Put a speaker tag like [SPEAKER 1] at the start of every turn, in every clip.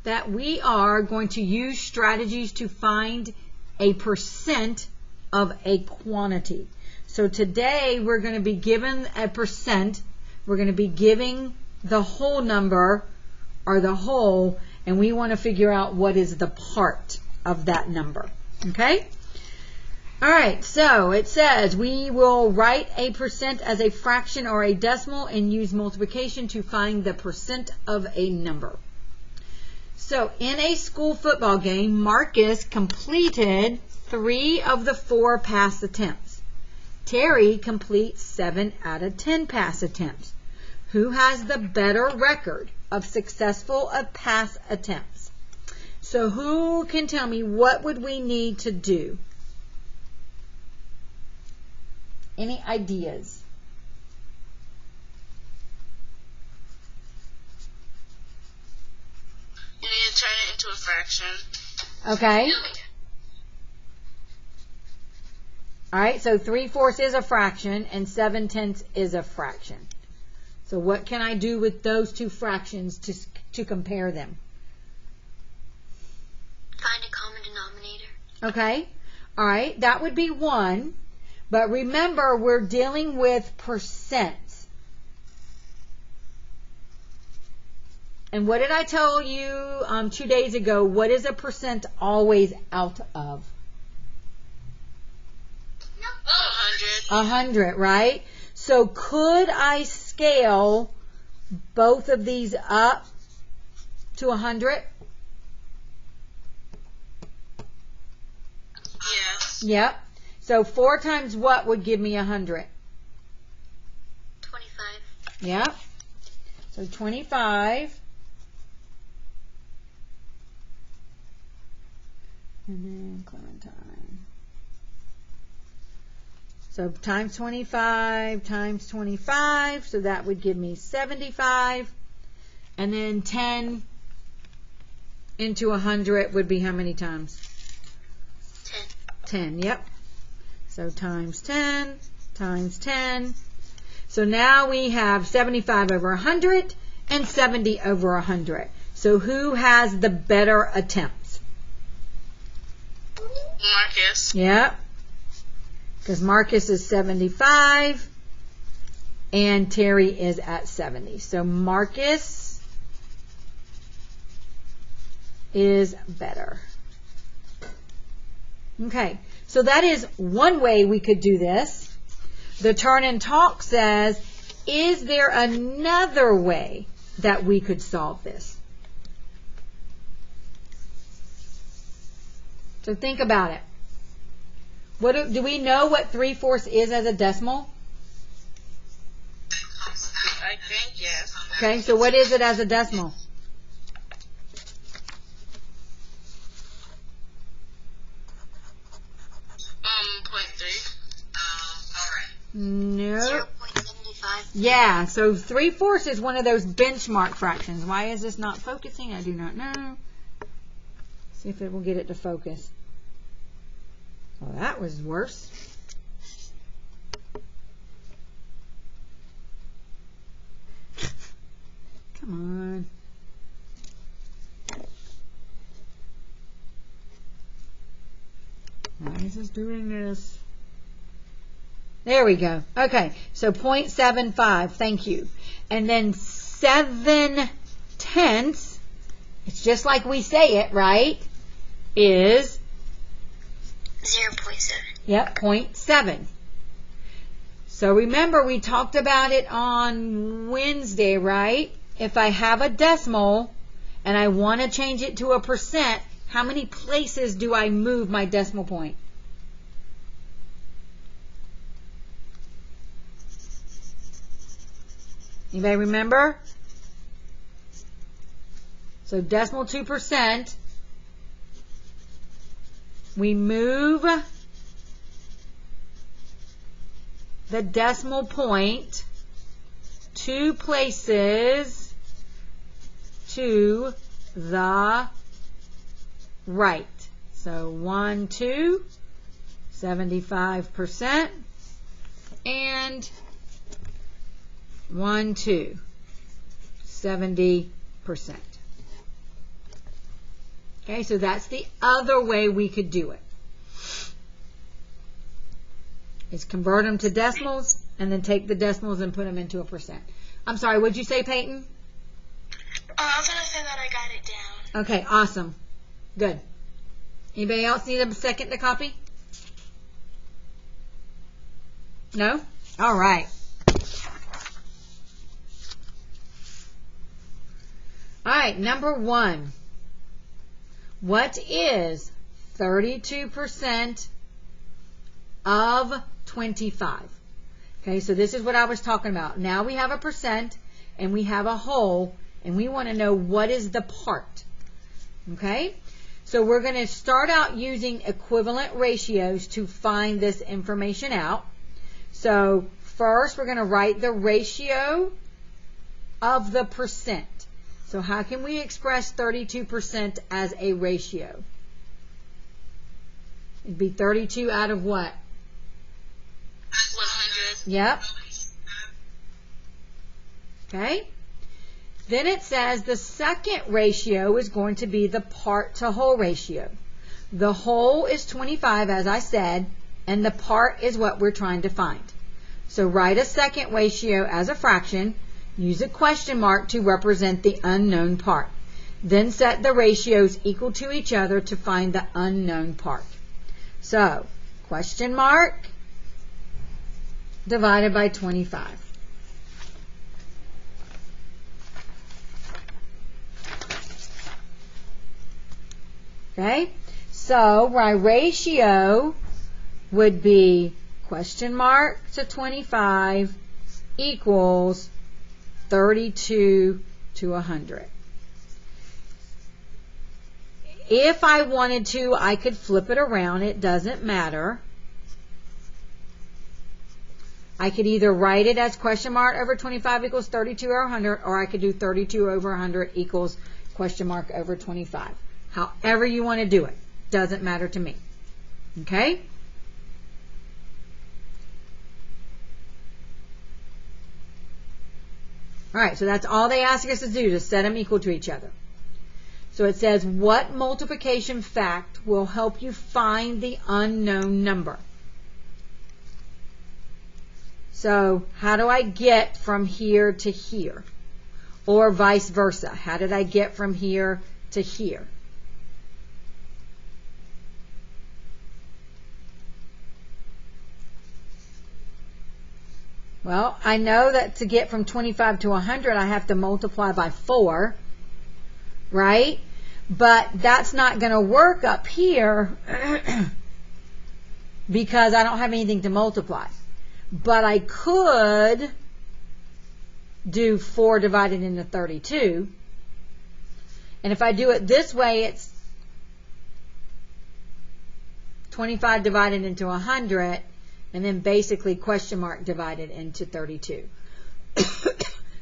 [SPEAKER 1] that we are going to use strategies to find a percent of a quantity. So today we're going to be given a percent. We're going to be giving the whole number or the whole, and we want to figure out what is the part of that number. Okay? All right, so it says we will write a percent as a fraction or a decimal and use multiplication to find the percent of a number. So in a school football game, Marcus completed 3 of the 4 pass attempts. Terry completes 7 out of 10 pass attempts. Who has the better record of successful pass attempts? So who can tell me what would we need to do? Any ideas?
[SPEAKER 2] You need to turn it into a fraction.
[SPEAKER 1] Okay. All right, so 3/4 is a fraction and 7/10 is a fraction. So what can I do with those two fractions to compare them?
[SPEAKER 3] Find a common denominator.
[SPEAKER 1] Okay. All right, that would be 1. But remember, we're dealing with percents. And what did I tell you 2 days ago? What is a percent always out of?
[SPEAKER 2] 100.
[SPEAKER 1] 100, right? So could I scale both of these up to 100?
[SPEAKER 2] Yes.
[SPEAKER 1] Yep. So 4 times what would give me 100?
[SPEAKER 3] 25.
[SPEAKER 1] Yep. So 25. And then Clementine. So times 25 times 25. So that would give me 75. And then 10 into 100 would be how many times?
[SPEAKER 3] 10.
[SPEAKER 1] 10, yep. So times 10 times 10. So now we have 75 over 100 and 70 over 100. So who has the better attempts?
[SPEAKER 2] Marcus.
[SPEAKER 1] Yep. Because Marcus is 75 and Terry is at 70. So Marcus is better. Okay. So that is one way we could do this. The turn and talk says, is there another way that we could solve this? So think about it. What do we know what 3/4 is as a decimal?
[SPEAKER 2] I think yes.
[SPEAKER 1] Okay, so what is it as a decimal?
[SPEAKER 2] 0.3.
[SPEAKER 1] No.
[SPEAKER 3] 0.75.
[SPEAKER 1] Yeah, so 3/4 is one of those benchmark fractions. Why is this not focusing? I do not know. See if it will get it to focus. Well, that was worse. Come on. Why is this doing this? There we go. Okay, so 0.75. Thank you. And then 7/10, it's just like we say it, right? Is
[SPEAKER 3] 0.7.
[SPEAKER 1] Yep, 0.7. So remember, we talked about it on Wednesday, right? If I have a decimal and I want to change it to a percent, how many places do I move my decimal point? Anybody remember? So decimal to percent, we move the decimal point 2 places to the right. So 1, 2, 75%, and 1, 2, 70%. Okay, so that's the other way we could do it. Is convert them to decimals and then take the decimals and put them into a percent. I'm sorry, what'd you say, Peyton?
[SPEAKER 3] I was going to say that I got it down.
[SPEAKER 1] Okay, awesome. Good. Anybody else need a second to copy? No? All right. All right, number 1. What is 32% of 25? Okay, so this is what I was talking about. Now we have a percent and we have a whole, and we want to know what is the part. Okay, so we're going to start out using equivalent ratios to find this information out. So first we're going to write the ratio of the percent. So how can we express 32% as a ratio? It'd be 32 out of what?
[SPEAKER 2] 100.
[SPEAKER 1] Yep. Okay. Then it says the second ratio is going to be the part to whole ratio. The whole is 25, as I said, and the part is what we're trying to find. So write a second ratio as a fraction. Use a question mark to represent the unknown part. Then set the ratios equal to each other to find the unknown part. So, question mark divided by 25. Okay, so my ratio would be question mark to 25 equals 32 to 100. If I wanted to, I could flip it around. It doesn't matter. I could either write it as question mark over 25 equals 32 or 100, or I could do 32 over 100 equals question mark over 25. However you want to do it. Doesn't matter to me. Okay? All right, so that's all they ask us to do, to set them equal to each other. So it says, what multiplication fact will help you find the unknown number? So how do I get from here to here? Or vice versa. How did I get from here to here? Well, I know that to get from 25 to 100, I have to multiply by 4, right? But that's not going to work up here because I don't have anything to multiply. But I could do 4 divided into 32. And if I do it this way, it's 25 divided into 100. And then basically question mark divided into 32.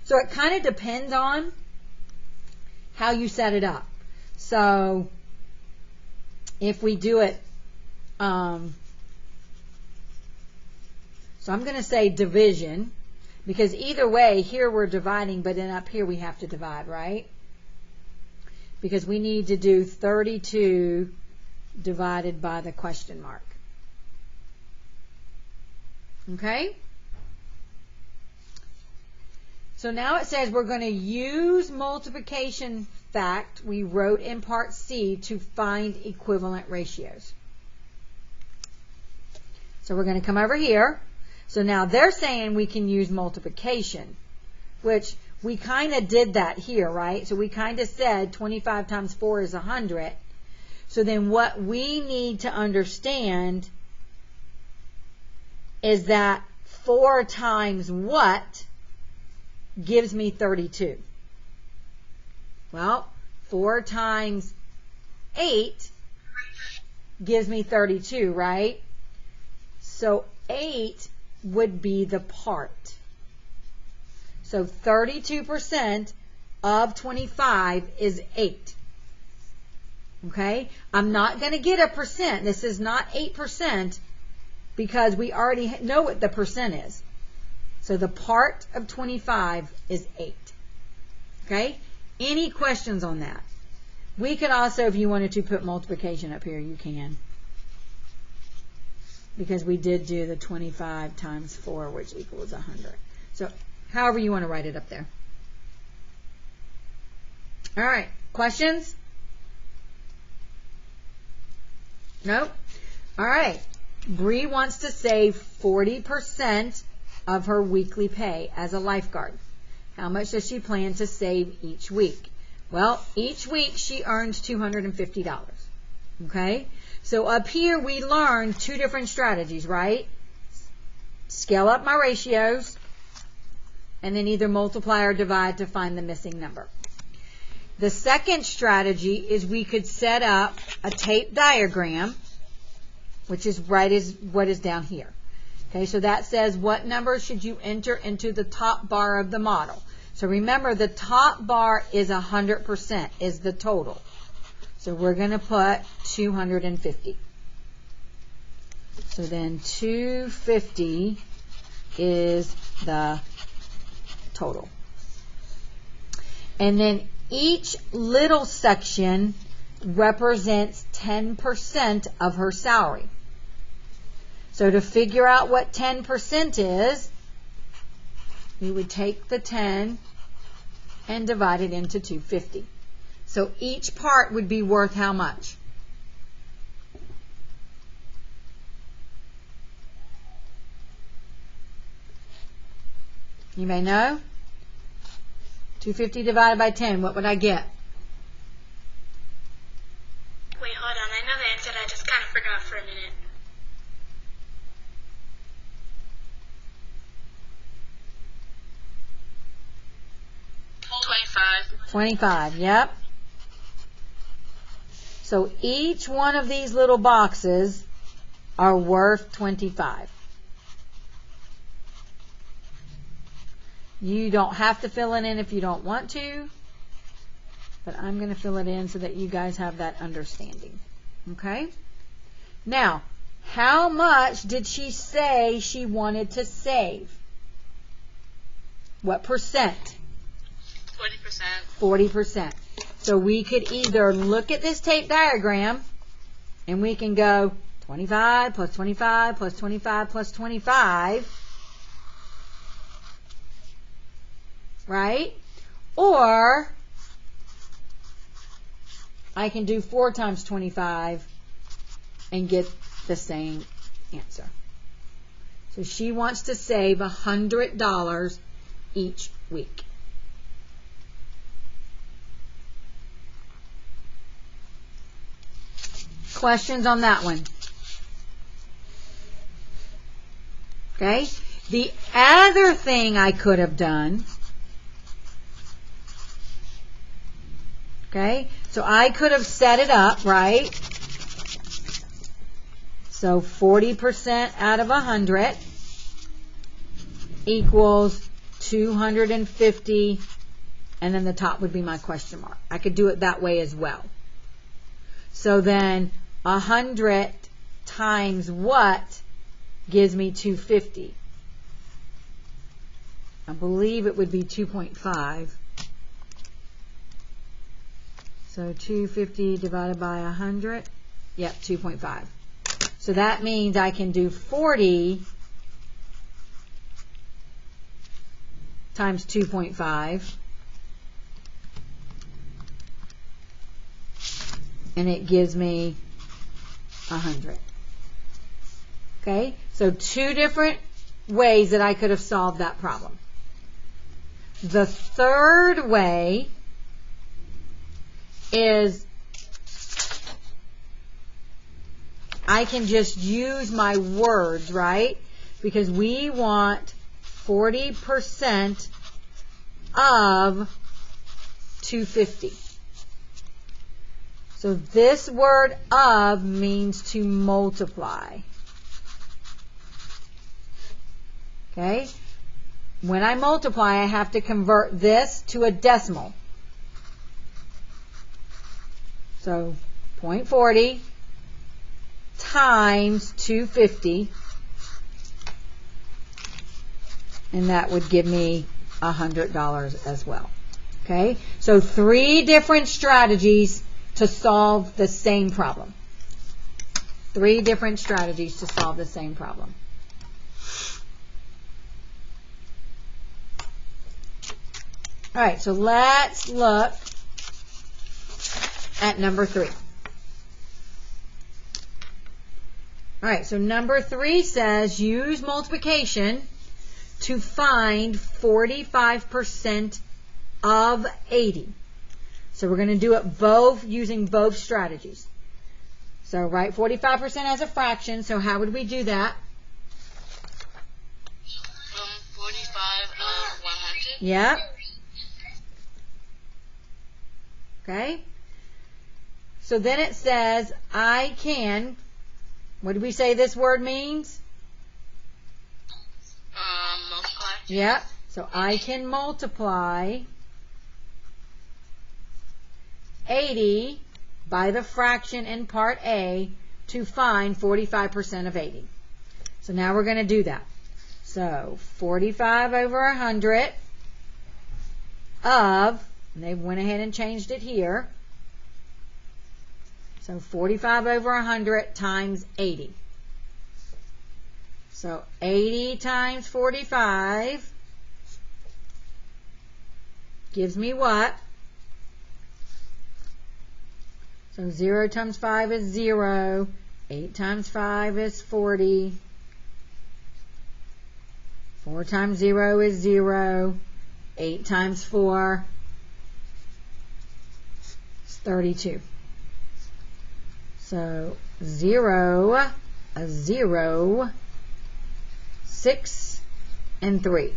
[SPEAKER 1] So it kind of depends on how you set it up. So if we do it, so I'm going to say division, because either way, here we're dividing, but then up here we have to divide, right? Because we need to do 32 divided by the question mark. Okay? So now it says we're going to use multiplication fact we wrote in part C to find equivalent ratios. So we're going to come over here. So now they're saying we can use multiplication, which we kind of did that here, right? So we kind of said 25 times 4 is 100. So then what we need to understand is that 4 times what gives me 32? Well, 4 times 8 gives me 32, right? So 8 would be the part. So 32% of 25 is 8. Okay? I'm not going to get a percent. This is not 8%. Because we already know what the percent is. So the part of 25 is 8. Okay? Any questions on that? We could also, if you wanted to, put multiplication up here, you can. Because we did do the 25 times 4, which equals 100. So, however you want to write it up there. All right. Questions? Nope. All right. Bree wants to save 40% of her weekly pay as a lifeguard. How much does she plan to save each week? Well, each week she earns $250. Okay? So up here we learned 2 different strategies, right? Scale up my ratios and then either multiply or divide to find the missing number. The second strategy is we could set up a tape diagram, which is what is down here. Okay, so that says what number should you enter into the top bar of the model. So remember, the top bar is 100%, is the total. So we're going to put 250. So then 250 is the total. And then each little section represents 10% of her salary. So to figure out what 10% is, we would take the 10 and divide it into 250. So each part would be worth how much? You may know. 250 divided by 10, what would I get?
[SPEAKER 3] Wait, hold on. I know the answer. I just kind of forgot for a minute.
[SPEAKER 2] 25.
[SPEAKER 1] 25, yep. So each one of these little boxes are worth 25. You don't have to fill it in if you don't want to, but I'm going to fill it in so that you guys have that understanding. Okay? Now, how much did she say she wanted to save? What percent?
[SPEAKER 2] 40%.
[SPEAKER 1] 40%. So we could either look at this tape diagram and we can go 25 plus 25 plus 25 plus 25. Right? Or I can do 4 times 25 and get the same answer. So she wants to save $100 each week. Questions on that one? Okay. The other thing I could have done, okay, so I could have set it up, right? So 40% out of 100 equals 250, and then the top would be my question mark. I could do it that way as well. So then 100 times what gives me 250? I believe it would be 2.5. So 250 divided by 100, yep, 2.5. So that means I can do 40 times 2.5, and it gives me 100. Okay, so 2 different ways that I could have solved that problem. The third way is I can just use my words, right? Because we want 40% of 250. So this word of means to multiply. Okay? When I multiply, I have to convert this to a decimal. So 0.40 times 250, and that would give me $100 as well. Okay? So 3 different strategies to solve the same problem. 3 different strategies to solve the same problem. All right, so let's look at number 3. All right, so number 3 says use multiplication to find 45% of 80. So we're going to do it both using both strategies. So write 45% as a fraction. So how would we do that?
[SPEAKER 2] 45 of 100.
[SPEAKER 1] Yep. Okay. So then it says I can, what did we say this word means?
[SPEAKER 2] Multiply.
[SPEAKER 1] Yep. So I can multiply 80 by the fraction in part A to find 45% of 80. So now we're going to do that. So 45 over 100 of, and they went ahead and changed it here. So 45 over 100 times 80. So 80 times 45 gives me what? So 0 times 5 is 0. 8 times 5 is 40. 4 times 0 is 0. 8 times 4 is 32. So 0, a 0, 6, and 3.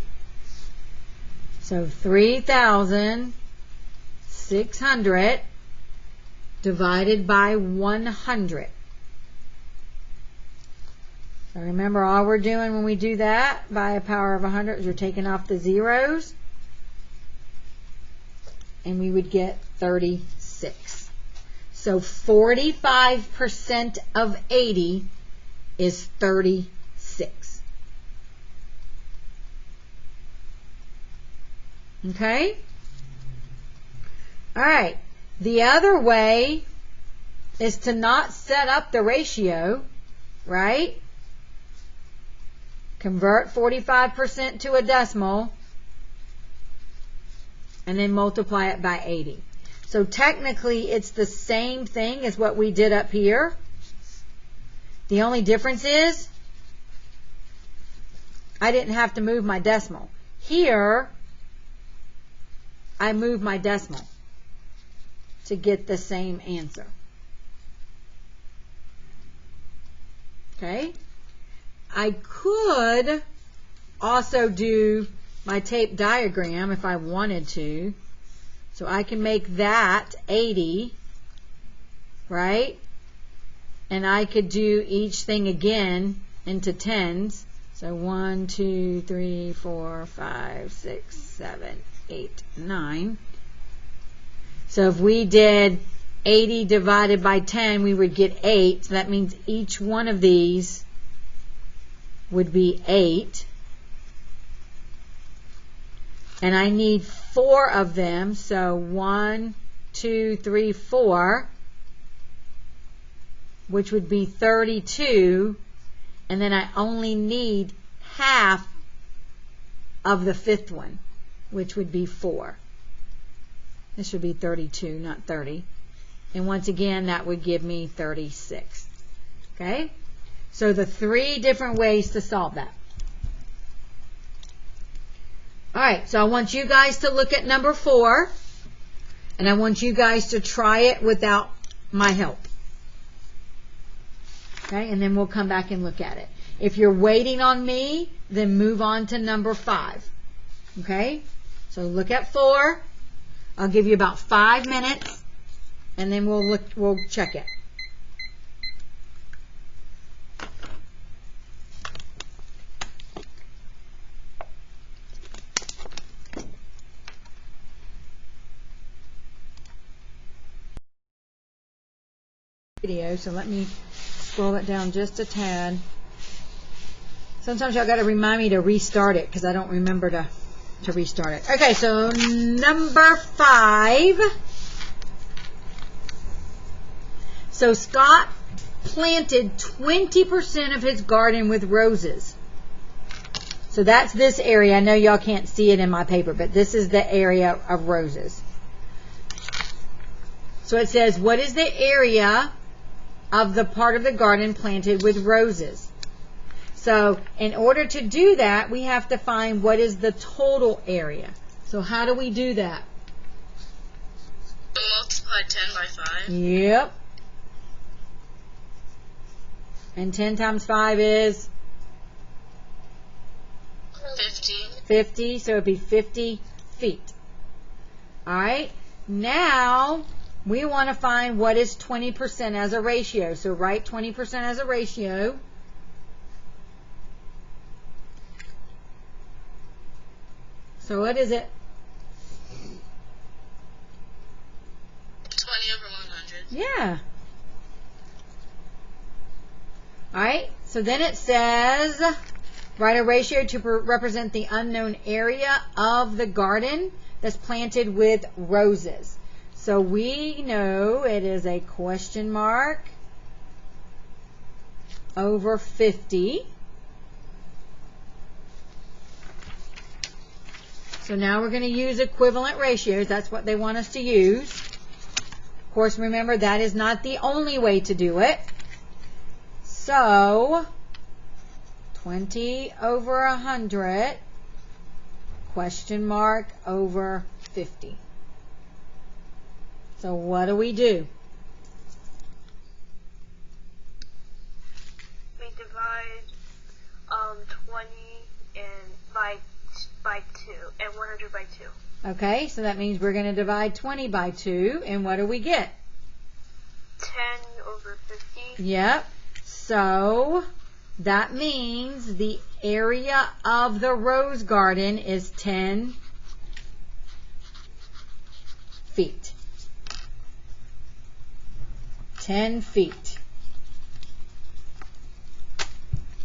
[SPEAKER 1] So 3,600 divided by 100. So remember, all we're doing when we do that by a power of 100 is we're taking off the zeros, and we would get 36. So 45% of 80 is 36. Okay? All right. The other way is to not set up the ratio, right? Convert 45% to a decimal and then multiply it by 80. So technically it's the same thing as what we did up here. The only difference is I didn't have to move my decimal. Here I moved my decimal to get the same answer. Okay? I could also do my tape diagram if I wanted to. So I can make that 80, right? And I could do each thing again into tens. So 1, 2, 3, 4, 5, 6, 7, 8, 9. So if we did 80 divided by 10, we would get 8. So that means each one of these would be 8. And I need 4 of them. So 1, 2, 3, 4, which would be 32. And then I only need half of the 5th one, which would be 4. This should be 32, not 30. And once again, that would give me 36. Okay? So the 3 different ways to solve that. All right, so I want you guys to look at number 4, and I want you guys to try it without my help. Okay, and then we'll come back and look at it. If you're waiting on me, then move on to number 5. Okay, so look at 4. I'll give you about 5 minutes, and then we'll check it. Video, so let me scroll it down just a tad. Sometimes y'all got to remind me to restart it because I don't remember to restart it. Okay, so number 5 So Scott planted 20% of his garden with roses. So that's this area. I know y'all can't see it in my paper, but this is the area of roses. So it says, what is the area of the part of the garden planted with roses? So in order to do that, we have to find what is the total area. So how do we do that?
[SPEAKER 2] Multiply 10 by 5.
[SPEAKER 1] Yep. And 10 times 5 is?
[SPEAKER 2] 50.
[SPEAKER 1] 50, so it'd be 50 feet. Alright, now we want to find what is 20% as a ratio. So write 20% as a ratio. So what is it?
[SPEAKER 2] 20 over 100.
[SPEAKER 1] Yeah. Alright, so then it says, write a ratio to represent the unknown area of the garden that's planted with roses. So we know it is a question mark over 50. So now we're going to use equivalent ratios. That's what they want us to use. Of course, remember, that is not the only way to do it. So 20 over 100, question mark over 50. So what do?
[SPEAKER 3] We divide 20 by 2 and 100 by 2.
[SPEAKER 1] Okay, so that means we're going to divide 20 by 2, and what do we get?
[SPEAKER 3] 10 over 50.
[SPEAKER 1] Yep. So that means the area of the rose garden is 10 feet. 10 feet.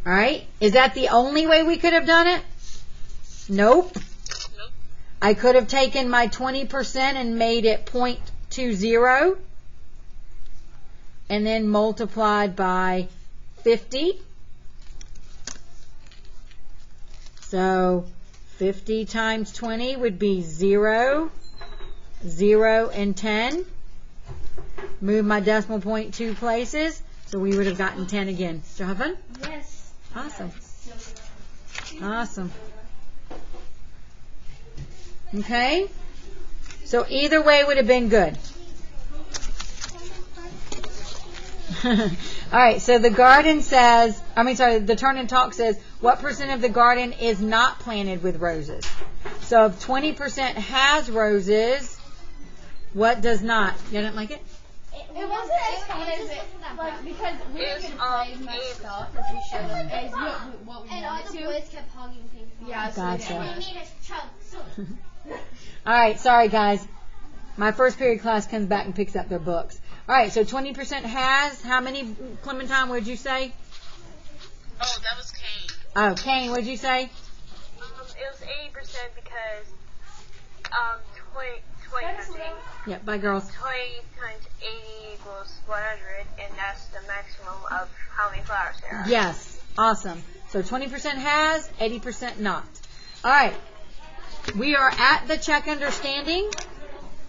[SPEAKER 1] All right. Is that the only way we could have done it? Nope. I could have taken my 20% and made it 0.20 and then multiplied by 50. So 50 times 20 would be 0, 0, and 10. Move my decimal point 2 places, so we would have gotten 10 again. Did you have fun?
[SPEAKER 3] Yes.
[SPEAKER 1] Awesome. Awesome. Okay? So either way would have been good. All right, so the garden says, the Turn and Talk says, what percent of the garden is not planted with roses? So if 20% has roses, what does not? You didn't like it?
[SPEAKER 4] It wasn't as fun as it, like, because we didn't get to play as much stuff as we should have, as what we
[SPEAKER 5] And all
[SPEAKER 4] wanted
[SPEAKER 5] the
[SPEAKER 4] to.
[SPEAKER 5] boys kept hogging things.
[SPEAKER 4] Yeah, so
[SPEAKER 1] Gotcha.
[SPEAKER 5] We made a chunk. So
[SPEAKER 1] All right, sorry guys. My first period class comes back and picks up their books. All right, so 20% has, how many, Clementine, what did you say?
[SPEAKER 2] Oh, that was Kane.
[SPEAKER 1] Oh, Kane, what did you say?
[SPEAKER 3] It was 80% because 20 times 80.
[SPEAKER 1] Yep, bye girls.
[SPEAKER 3] 20 times 80 equals 100, and that's the maximum of how many flowers there are.
[SPEAKER 1] Yes, awesome. So 20% has, 80% not. All right, we are at the check understanding.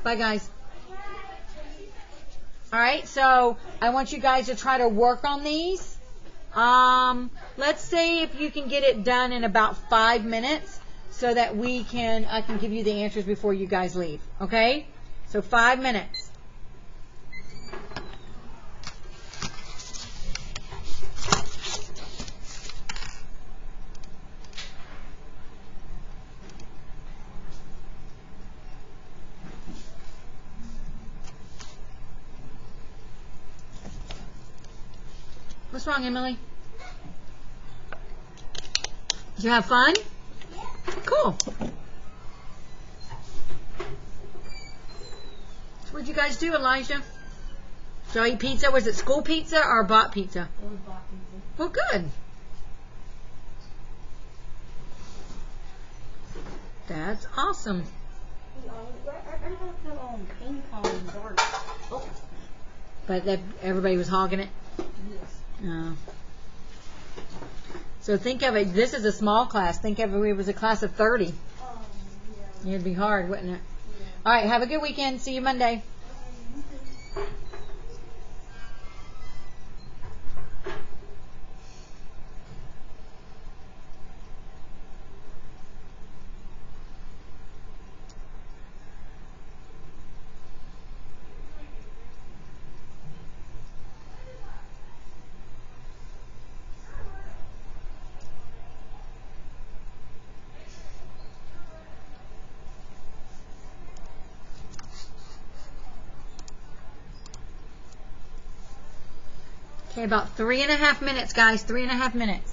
[SPEAKER 1] Bye guys. All right, so I want you guys to try to work on these. Let's say if you can get it done in about 5 minutes so that I can give you the answers before you guys leave, okay? So 5 minutes. What's wrong, Emily? Did you have fun? Cool. So what'd you guys do, Elijah? Did y'all eat pizza? Was it school pizza or bought pizza?
[SPEAKER 4] It was bought pizza.
[SPEAKER 1] Well, good. That's awesome.
[SPEAKER 4] I don't know ping pong darts. Oh.
[SPEAKER 1] But everybody was hogging it?
[SPEAKER 4] Yes.
[SPEAKER 1] So think of it, this is a small class. Think of it was a class of 30.
[SPEAKER 4] Yeah.
[SPEAKER 1] It'd be hard, wouldn't it? All right, have a good weekend. See you Monday. Okay, about 3.5 minutes, guys. 3.5 minutes.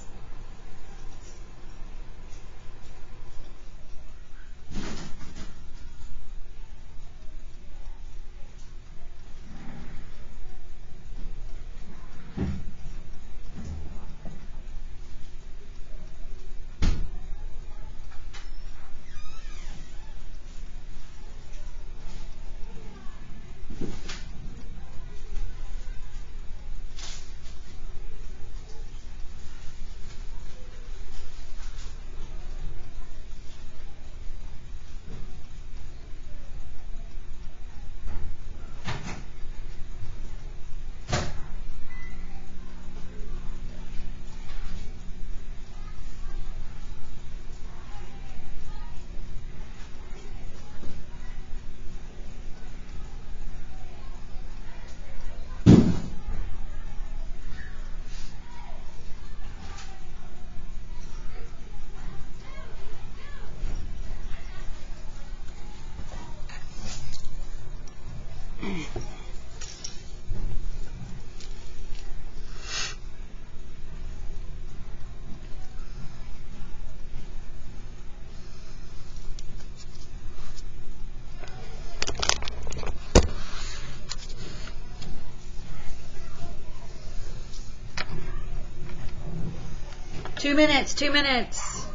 [SPEAKER 1] Two minutes. 2 minutes.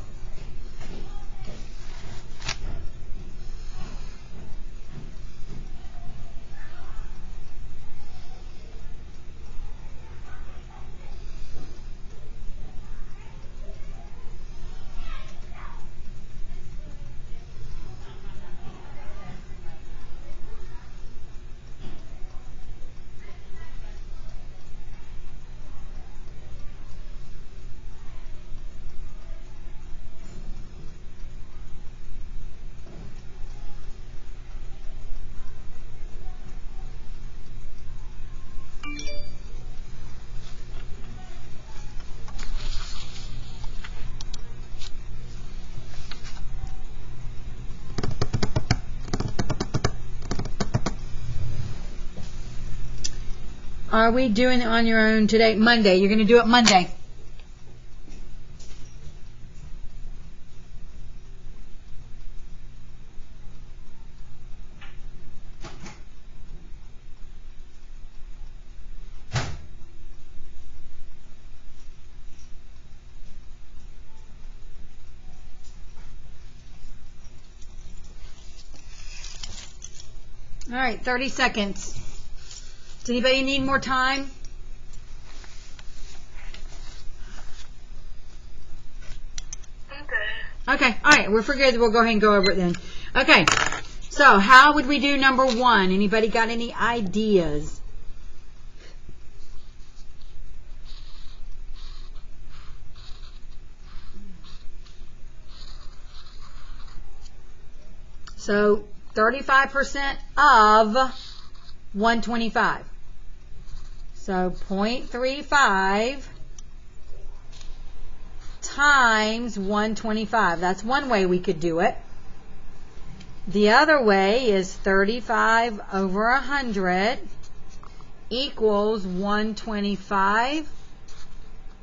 [SPEAKER 1] Are we doing it on your own today? Monday. You're going to do it Monday. All right, 30 seconds. Does anybody need more time? Okay, all right, we're for good. We'll go ahead and go over it then. Okay, so how would we do number 1? Anybody got any ideas? So 35% of 125. So 0.35 times 125. That's one way we could do it. The other way is 35 over 100 equals 125,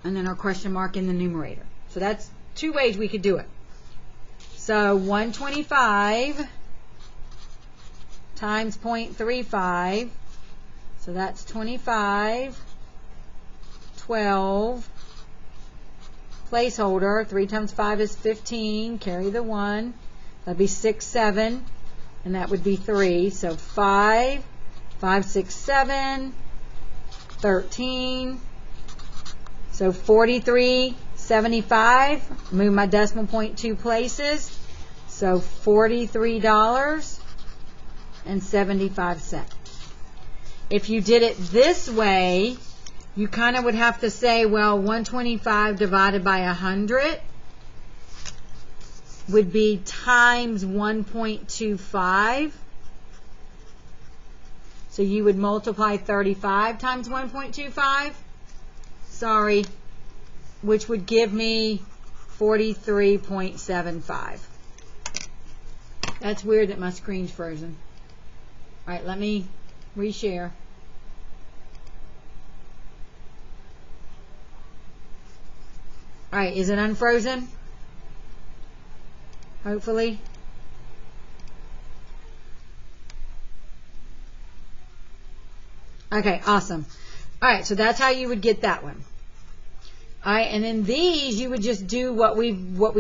[SPEAKER 1] and then our question mark in the numerator. So that's two ways we could do it. So 125 times 0.35, so that's 25, 12, placeholder, 3 times 5 is 15, carry the 1, that'd be 6, 7, and that would be 3, so 5, 5, 6, 7, 13. So 43.75. Move my decimal point 2 places. So $43.75. If you did it this way, you kind of would have to say, well, 125 divided by 100 would be times 1.25. So you would multiply 35 times 1.25. Sorry, which would give me 43.75. That's weird that my screen's frozen. All right, let me reshare. All right, is it unfrozen? Hopefully. Okay, awesome. All right, so that's how you would get that one. All right, and then these you would just do what we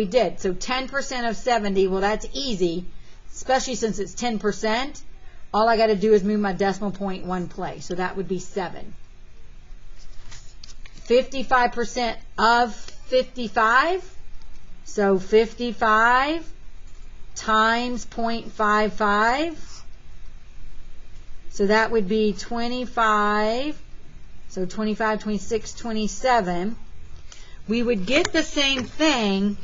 [SPEAKER 1] did. So 10% of 70, well, that's easy, especially since it's 10%. All I got to do is move my decimal point 1 place, so that would be 7. 55% of 55, so 55 times 0.55. So that would be 25. So 25, 26, 27. We would get the same thing.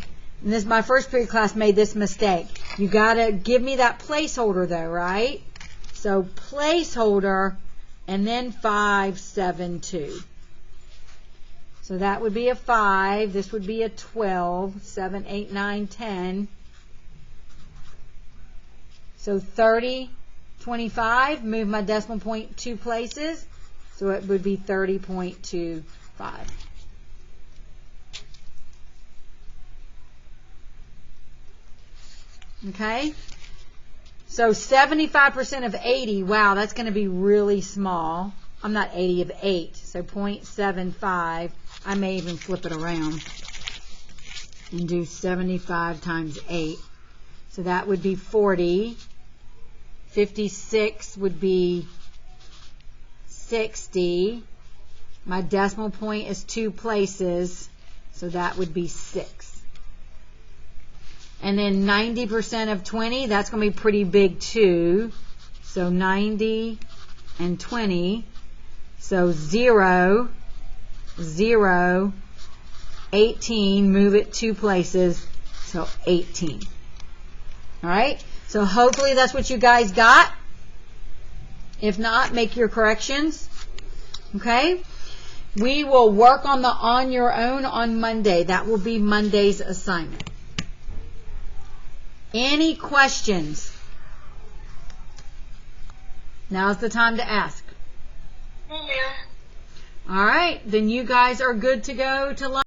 [SPEAKER 1] And this, my first period class made this mistake. You got to give me that placeholder though, right? So placeholder and then 5, 7, 2. So that would be a 5. This would be a 12. 7, 8, 9, 10. So 30. 25, move my decimal point 2 places, so it would be 30.25. Okay, so 75% of 80, wow, that's going to be really small. I'm not 80 of 8, so 0.75. I may even flip it around and do 75 times 8. So that would be 40. 56 would be 60. My decimal point is 2 places, so that would be 6. And then 90% of 20, that's going to be pretty big too. So 90 and 20. So 0, 0, 18, move it 2 places, so 18. All right? So hopefully that's what you guys got. If not, make your corrections. Okay? We will work on the on your own on Monday. That will be Monday's assignment. Any questions? Now's the time to ask.
[SPEAKER 3] Yeah.
[SPEAKER 1] All right. Then you guys are good to go to lunch.